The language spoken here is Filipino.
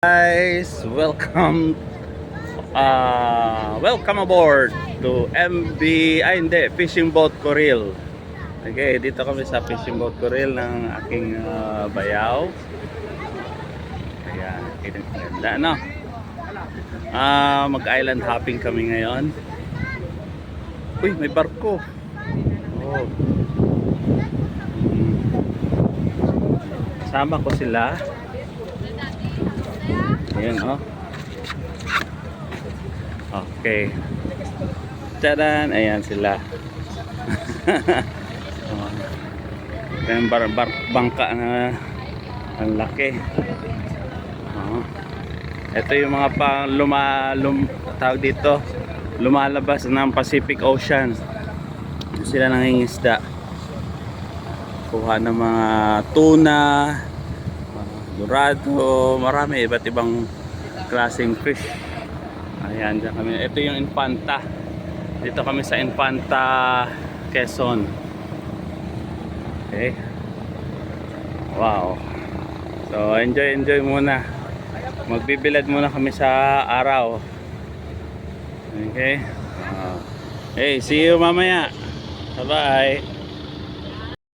Guys, welcome aboard to MB hindi, Fishing Boat Corral. Okay, dito kami sa Fishing Boat Corral ng aking bayaw. Ayan, kinaganda no. Mag-island hopping kami ngayon. Uy, may barko. Oh. Sama ko sila. Ayan, oh. Okay. Tadan, ayan sila. Ayan, bangka na ang laki. Ito yung mga tawag dito, lumalabas ng Pacific Ocean. Dito sila nangingisda. Kuha ng mga tuna, dorado, marami iba't ibang klaseng fish. Ayan, dyan kami. Ito yung Infanta. Dito kami sa Infanta, Quezon. Okay. Wow. So, enjoy muna. Magbibilad muna kami sa araw. Okay. Hey, see you mamaya. Bye-bye.